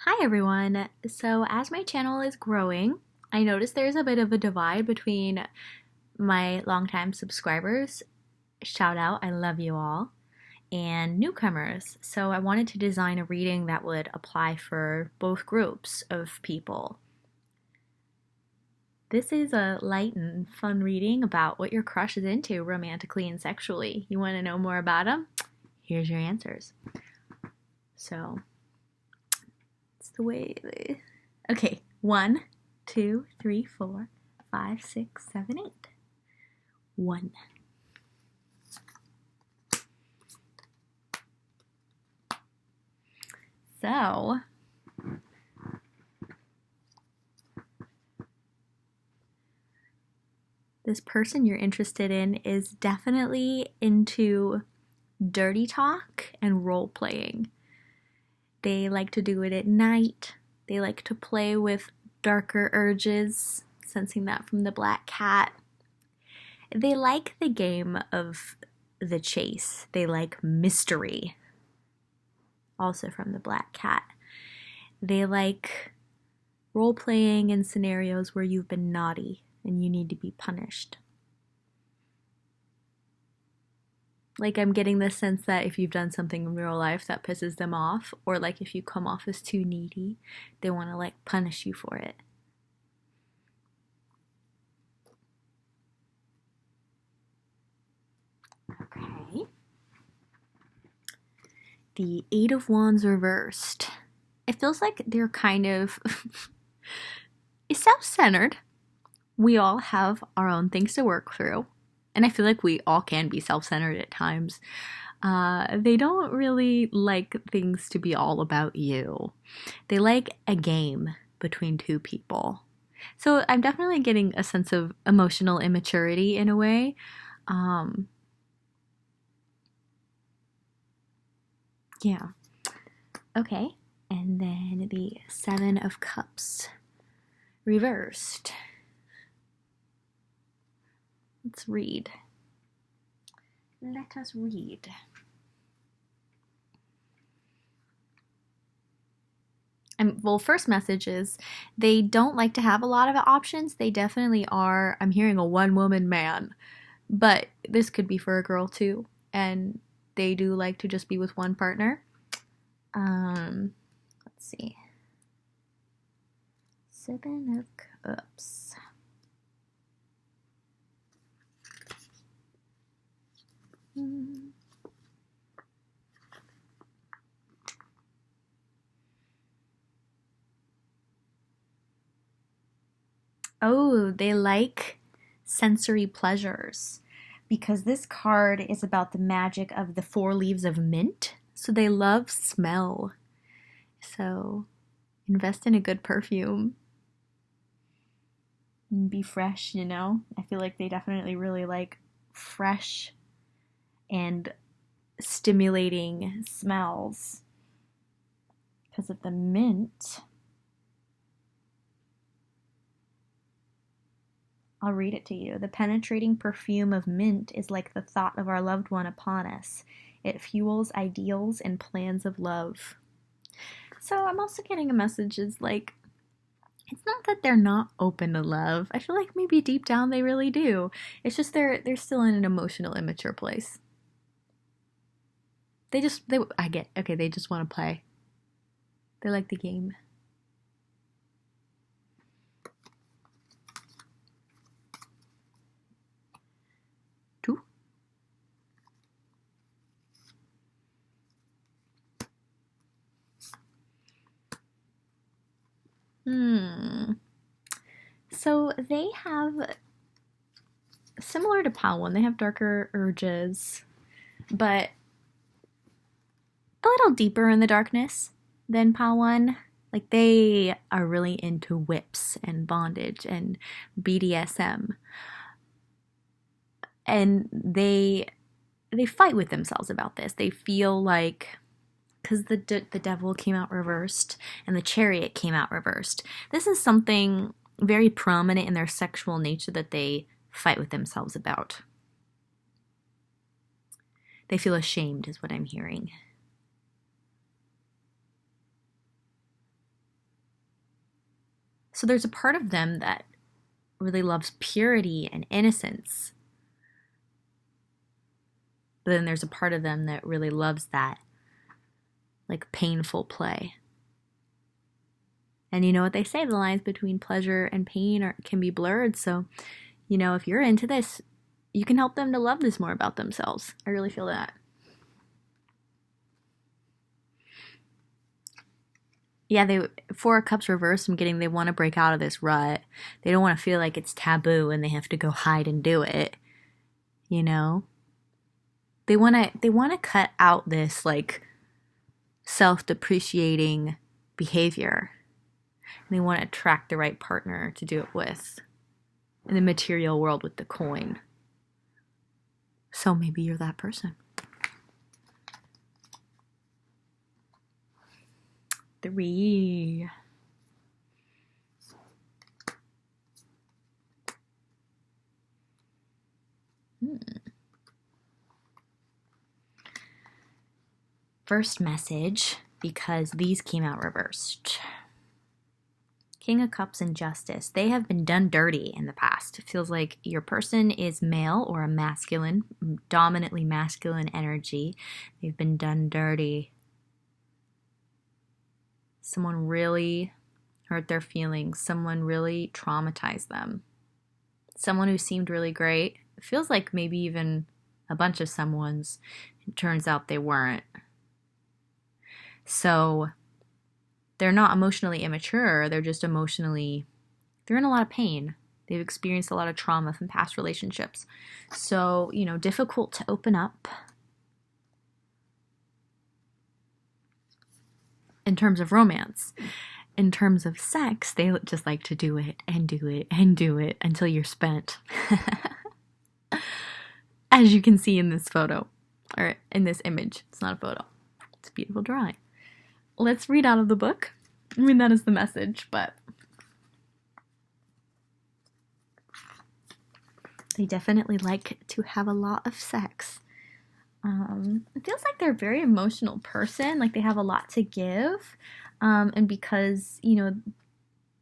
Hi everyone! So, as my channel is growing, I noticed there's a bit of a divide between my longtime subscribers, shout out, I love you all, and newcomers. So, I wanted to design a reading that would apply for both groups of people. This is a light and fun reading about what your crush is into romantically and sexually. You want to know more about them? Here's your answers. So, the way they... Okay, 1, 2, 3, 4, 5, 6, 7, 8. 1. So, this person you're interested in is definitely into dirty talk and role playing. They like to do it at night. They like to play with darker urges, sensing that from the black cat. They like the game of the chase. They like mystery, also from the black cat. They like role playing in scenarios where you've been naughty and you need to be punished. Like, I'm getting the sense that if you've done something in real life that pisses them off, or like if you come off as too needy, they want to like punish you for it. Okay. The Eight of Wands reversed. It feels like they're kind of self-centered. We all have our own things to work through. And I feel like we all can be self-centered at times. They don't really like things to be all about you. They like a game between two people. So I'm definitely getting a sense of emotional immaturity in a way. Yeah. Okay. And then the Seven of Cups reversed. Let's read. Let us read. Well, first message is they don't like to have a lot of options. They definitely are. I'm hearing a one-woman man, but this could be for a girl too. And they do like to just be with one partner. Let's see. Seven of Cups. Oh, they like sensory pleasures because this card is about the magic of the 4 leaves of mint. So they love smell. So invest in a good perfume. Be fresh, you know? I feel like they definitely really like fresh and stimulating smells because of the mint. I'll read it to you. The penetrating perfume of mint is like the thought of our loved one upon us. It fuels ideals and plans of love. So I'm also getting a message is like, it's not that they're not open to love. I feel like maybe deep down they really do. It's just they're still in an emotional immature place. They just want to play. They like the game. Two. So they have, similar to Pal 1, they have darker urges, but a little deeper in the darkness than Pal 1. Like, they are really into whips and bondage and BDSM. And they fight with themselves about this. They feel like, because the devil came out reversed and the chariot came out reversed, this is something very prominent in their sexual nature that they fight with themselves about. They feel ashamed is what I'm hearing. So there's a part of them that really loves purity and innocence. But then there's a part of them that really loves that, like, painful play. And you know what they say, the lines between pleasure and pain can be blurred. So, if you're into this, you can help them to love this more about themselves. I really feel that. Yeah, Four of Cups reversed, they want to break out of this rut. They don't want to feel like it's taboo and they have to go hide and do it. They want to cut out this, like, self-depreciating behavior. And they want to attract the right partner to do it with in the material world with the coin. So maybe you're that person. 3. First message, because these came out reversed. King of Cups and Justice. They have been done dirty in the past. It feels like your person is male or a masculine, dominantly masculine energy. They've been done dirty. Someone really hurt their feelings. Someone really traumatized them. Someone who seemed really great. It feels like maybe even a bunch of someones. It turns out they weren't. So they're not emotionally immature. They're just they're in a lot of pain. They've experienced a lot of trauma from past relationships. So, difficult to open up. In terms of romance. In terms of sex, they just like to do it and do it and do it until you're spent. As you can see in this photo, or in this image. It's not a photo. It's a beautiful drawing. Let's read out of the book. I mean, that is the message, but they definitely like to have a lot of sex. It feels like they're a very emotional person, like they have a lot to give. And because,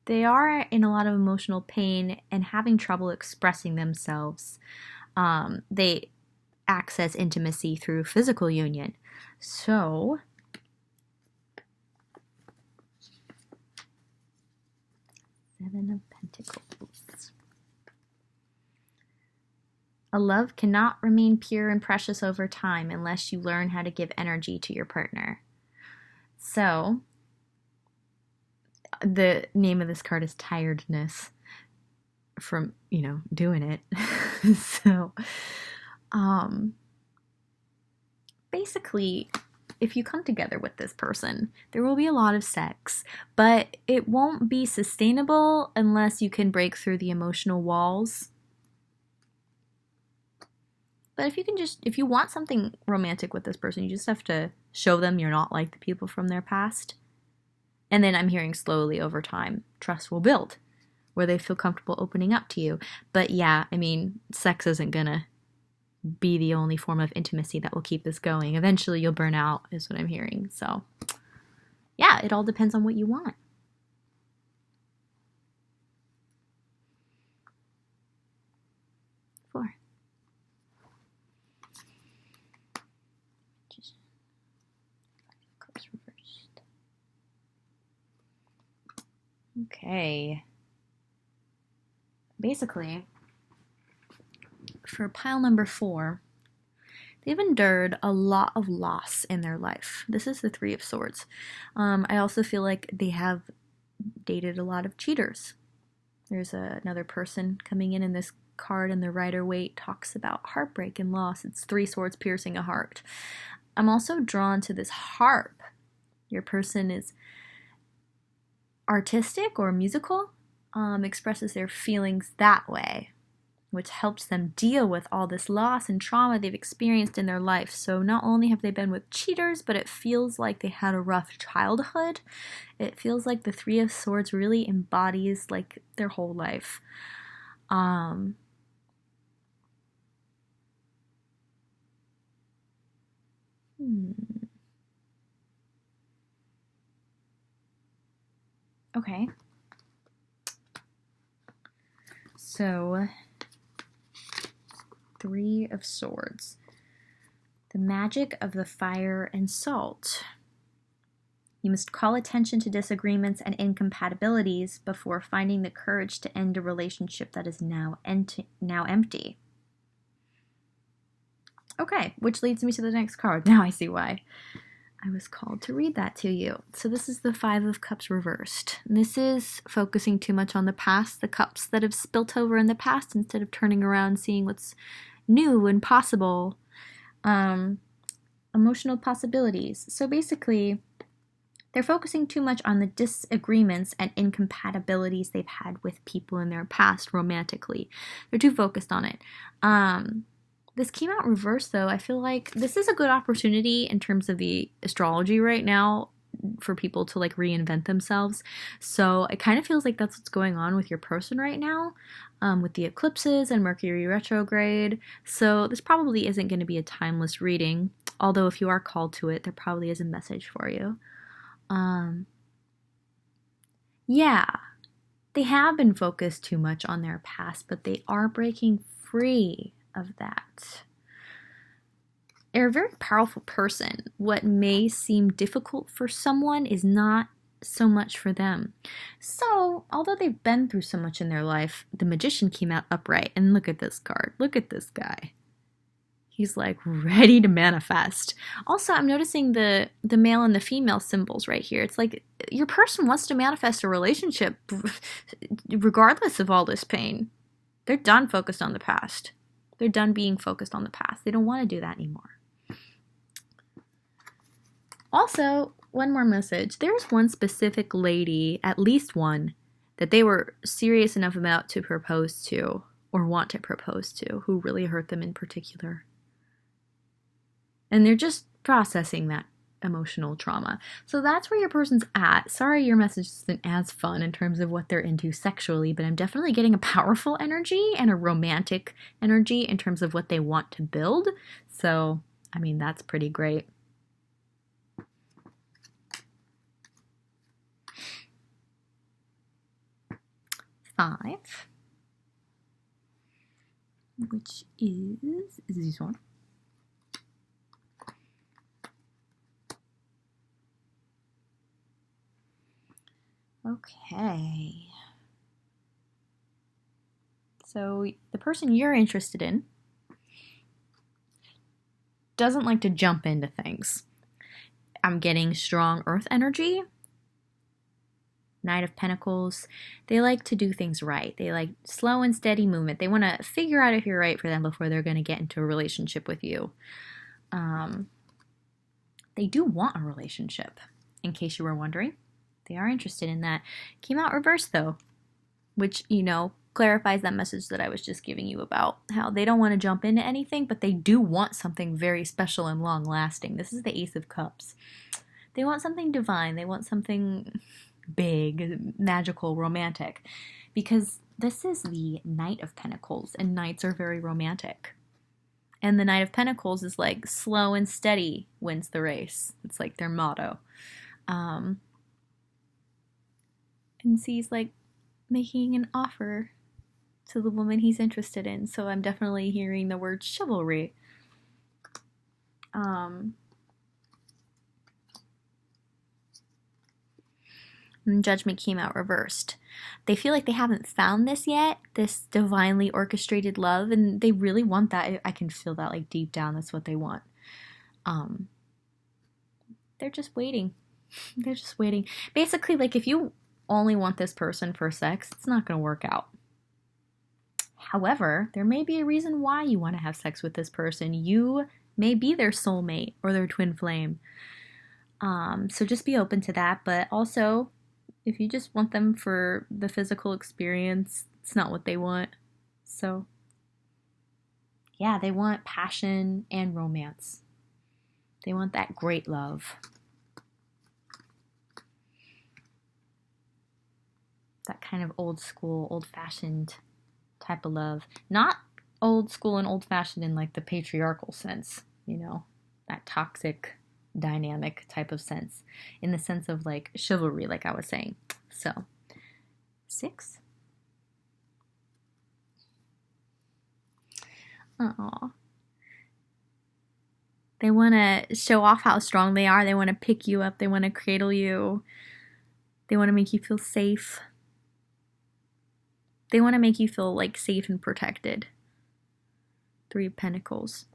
they are in a lot of emotional pain and having trouble expressing themselves, they access intimacy through physical union. So, Seven of Pentacles. A love cannot remain pure and precious over time unless you learn how to give energy to your partner. So, the name of this card is Tiredness from, doing it. So, basically, if you come together with this person, there will be a lot of sex, but it won't be sustainable unless you can break through the emotional walls. But if you want something romantic with this person, you just have to show them you're not like the people from their past. And then I'm hearing slowly over time, trust will build where they feel comfortable opening up to you. But yeah, sex isn't gonna be the only form of intimacy that will keep this going. Eventually you'll burn out, is what I'm hearing. So yeah, it all depends on what you want. 4. Cups reversed. Okay. Basically, for pile number 4, they've endured a lot of loss in their life. This is the 3 of Swords. I also feel like they have dated a lot of cheaters. There's another person coming in this card, and the Rider-Waite talks about heartbreak and loss. It's 3 swords piercing a heart. I'm also drawn to this harp. Your person is artistic or musical, expresses their feelings that way, which helps them deal with all this loss and trauma they've experienced in their life. So not only have they been with cheaters, but it feels like they had a rough childhood. It feels like the 3 of Swords really embodies like their whole life. Okay. So, Three of Swords. The magic of the fire and salt. You must call attention to disagreements and incompatibilities before finding the courage to end a relationship that is now empty. Okay, which leads me to the next card. Now I see why I was called to read that to you. So this is the Five of Cups reversed. This is focusing too much on the past, the cups that have spilt over in the past, instead of turning around, seeing what's new and possible. Emotional possibilities. So basically, they're focusing too much on the disagreements and incompatibilities they've had with people in their past romantically. They're too focused on it. This came out reversed, though. I feel like this is a good opportunity in terms of the astrology right now for people to like reinvent themselves. So it kind of feels like that's what's going on with your person right now, with the eclipses and Mercury retrograde. So this probably isn't going to be a timeless reading, although if you are called to it, there probably is a message for you. Yeah, they have been focused too much on their past, but they are breaking free of that. They're a very powerful person. What may seem difficult for someone is not so much for them. So, although they've been through so much in their life, the Magician came out upright. And look at this card. Look at this guy. He's like ready to manifest. Also, I'm noticing the male and the female symbols right here. It's like your person wants to manifest a relationship regardless of all this pain. They're done focused on the past. They're done being focused on the past. They don't want to do that anymore. Also, one more message. There's one specific lady, at least one, that they were serious enough about to propose to, or want to propose to, who really hurt them in particular. And they're just processing that emotional trauma. So that's where your person's at. Sorry your message isn't as fun in terms of what they're into sexually, but I'm definitely getting a powerful energy and a romantic energy in terms of what they want to build. So, I mean, that's pretty great. Five, which is this one. Okay. So the person you're interested in doesn't like to jump into things. I'm getting strong earth energy. Knight of Pentacles. They like to do things right. They like slow and steady movement. They want to figure out if you're right for them before they're going to get into a relationship with you. They do want a relationship, in case you were wondering. They are interested in that. Came out reversed, though, which, clarifies that message that I was just giving you about how they don't want to jump into anything, but they do want something very special and long-lasting. This is the Ace of Cups. They want something divine. They want something big, magical, romantic, because this is the Knight of Pentacles, and knights are very romantic. And the Knight of Pentacles is like slow and steady wins the race. It's like their motto. And he's like making an offer to the woman he's interested in. So I'm definitely hearing the word chivalry. And Judgment came out reversed. They feel like they haven't found this yet, this divinely orchestrated love, and they really want that. I can feel that like deep down. That's what they want. They're just waiting. They're just waiting. Basically, like if you only want this person for sex, it's not going to work out. However, there may be a reason why you want to have sex with this person. You may be their soulmate or their twin flame. So just be open to that. But also, if you just want them for the physical experience, it's not what they want. So, yeah, they want passion and romance. They want that great love. That kind of old school, old-fashioned type of love. Not old school and old-fashioned in like the patriarchal sense, that toxic dynamic type of sense, in the sense of like chivalry, like I was saying. So 6, Aw. They want to show off how strong they are. They want to pick you up. They want to cradle you. They want to make you feel safe. They want to make you feel like safe and protected. Three of Pentacles.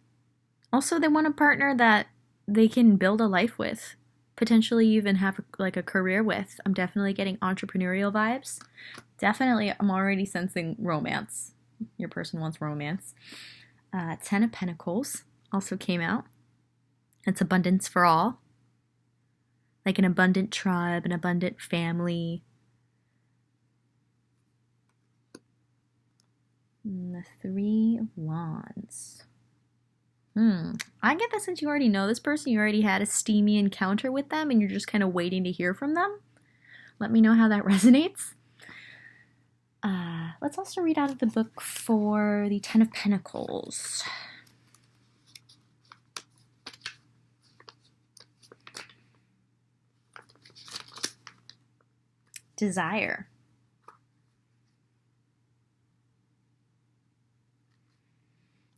Also, they want a partner that they can build a life with. Potentially even have like a career with. I'm definitely getting entrepreneurial vibes. Definitely, I'm already sensing romance. Your person wants romance. Ten of Pentacles also came out. It's abundance for all. Like an abundant tribe, an abundant family. And the Three of Wands. I get that since you already know this person, you already had a steamy encounter with them, and you're just kind of waiting to hear from them. Let me know how that resonates. Let's also read out of the book for the Ten of Pentacles. Desire.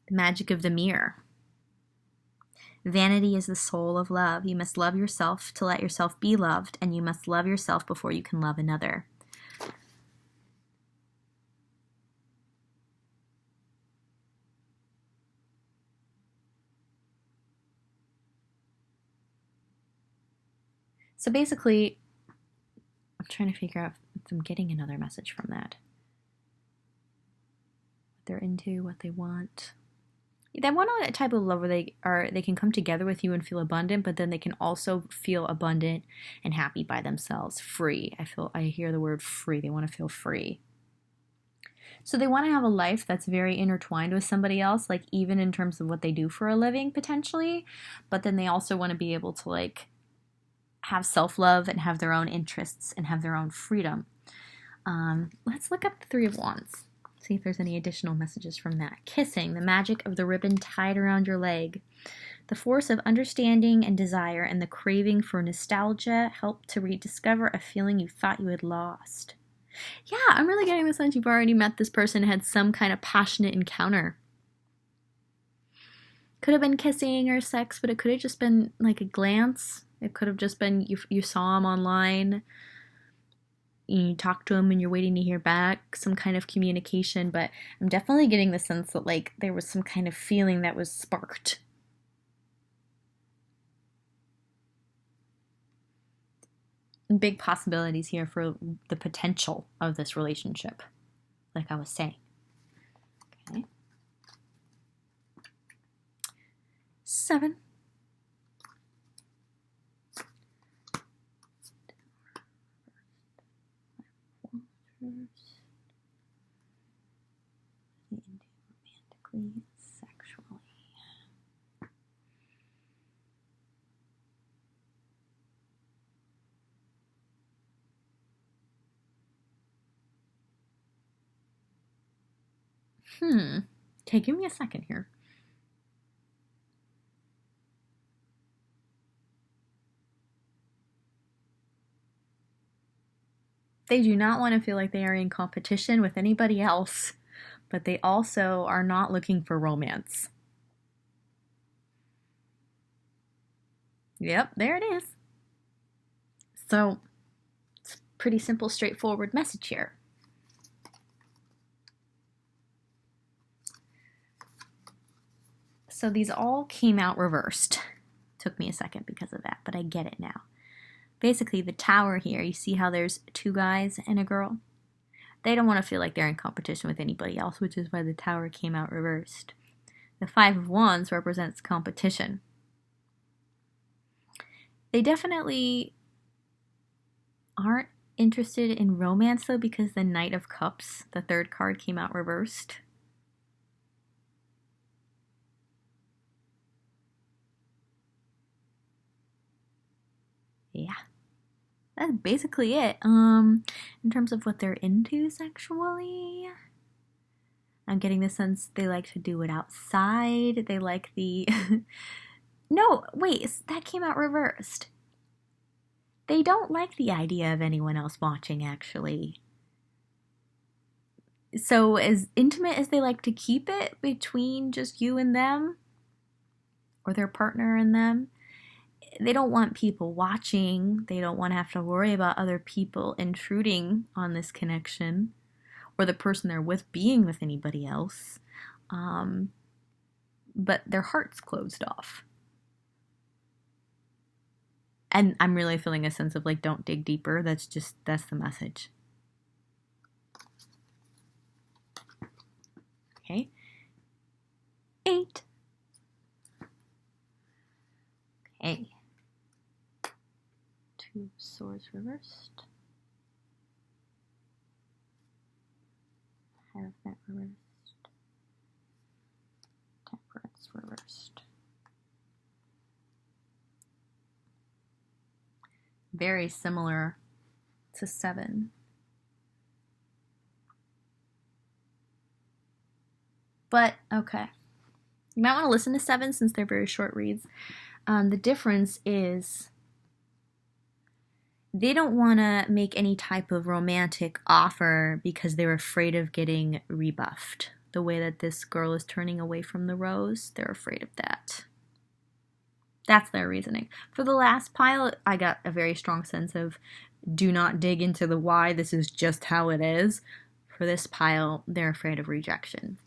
The magic of the mirror. Vanity is the soul of love. You must love yourself to let yourself be loved, and you must love yourself before you can love another. So basically, I'm trying to figure out if I'm getting another message from that. What they're into, what they want. They want a type of love where they can come together with you and feel abundant, but then they can also feel abundant and happy by themselves, free. I hear the word free. They want to feel free. So they want to have a life that's very intertwined with somebody else, like even in terms of what they do for a living potentially, but then they also want to be able to like have self-love and have their own interests and have their own freedom. Let's look up the Three of Wands. See if there's any additional messages from that. Kissing, the magic of the ribbon tied around your leg. The force of understanding and desire and the craving for nostalgia help to rediscover a feeling you thought you had lost. Yeah, I'm really getting the sense you've already met this person and had some kind of passionate encounter. Could have been kissing or sex, but it could have just been like a glance. It could have just been you saw him online. You talk to him and you're waiting to hear back, some kind of communication, but I'm definitely getting the sense that like there was some kind of feeling that was sparked. Big possibilities here for the potential of this relationship, like I was saying. Okay. 7. Romantically, sexually. Okay, give me a second here. They do not want to feel like they are in competition with anybody else, but they also are not looking for romance. Yep, there it is. So, it's a pretty simple, straightforward message here. So these all came out reversed. Took me a second because of that, but I get it now. Basically, the Tower here, you see how there's 2 guys and a girl? They don't want to feel like they're in competition with anybody else, which is why the Tower came out reversed. The 5 of Wands represents competition. They definitely aren't interested in romance, though, because the Knight of Cups, the 3rd card, came out reversed. Yeah. That's basically it. In terms of what they're into sexually, I'm getting the sense they like to do it outside. They like the... No, wait, that came out reversed. They don't like the idea of anyone else watching, actually. So as intimate as they like to keep it between just you and them, or their partner and them, they don't want people watching. They don't want to have to worry about other people intruding on this connection, or the person they're with being with anybody else. But their heart's closed off. And I'm really feeling a sense of like, don't dig deeper. That's the message. Okay. 8. Okay. 2 swords reversed. Hierophant reversed. Temperance reversed. Very similar to 7. But, okay. You might want to listen to 7 since they're very short reads. The difference is they don't want to make any type of romantic offer because they're afraid of getting rebuffed. The way that this girl is turning away from the rose, they're afraid of that. That's their reasoning. For the last pile, I got a very strong sense of do not dig into the why. This is just how it is. For this pile, they're afraid of rejection.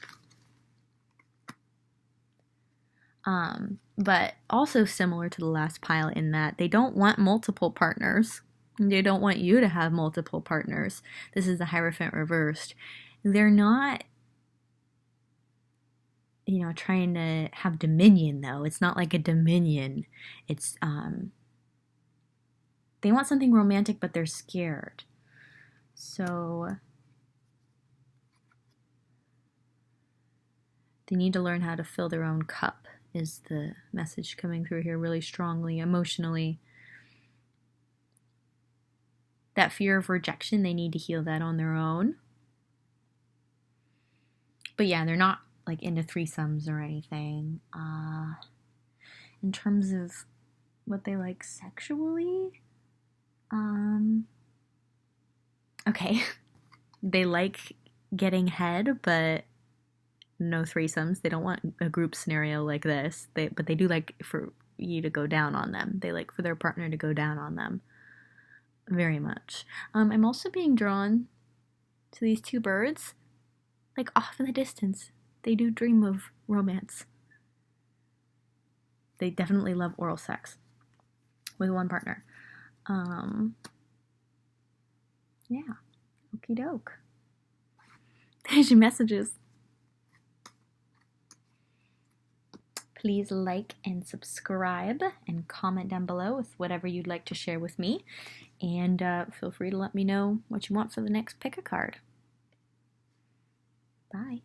But also similar to the last pile in that they don't want multiple partners. They don't want you to have multiple partners. This is the Hierophant reversed. They're not, trying to have dominion, though. It's not like a dominion. It's, they want something romantic, but they're scared. So they need to learn how to fill their own cup, is the message coming through here really strongly, emotionally. That fear of rejection, they need to heal that on their own. But yeah, they're not like into threesomes or anything. In terms of what they like sexually, okay, they like getting head, but no threesomes. They don't want a group scenario like this. But they do like for you to go down on them. They like for their partner to go down on them. Very much. I'm also being drawn to these 2 birds. Like off in the distance. They do dream of romance. They definitely love oral sex with one partner. Yeah. Okie doke. There's your messages. Please like and subscribe and comment down below with whatever you'd like to share with me. And feel free to let me know what you want for the next pick a card. Bye.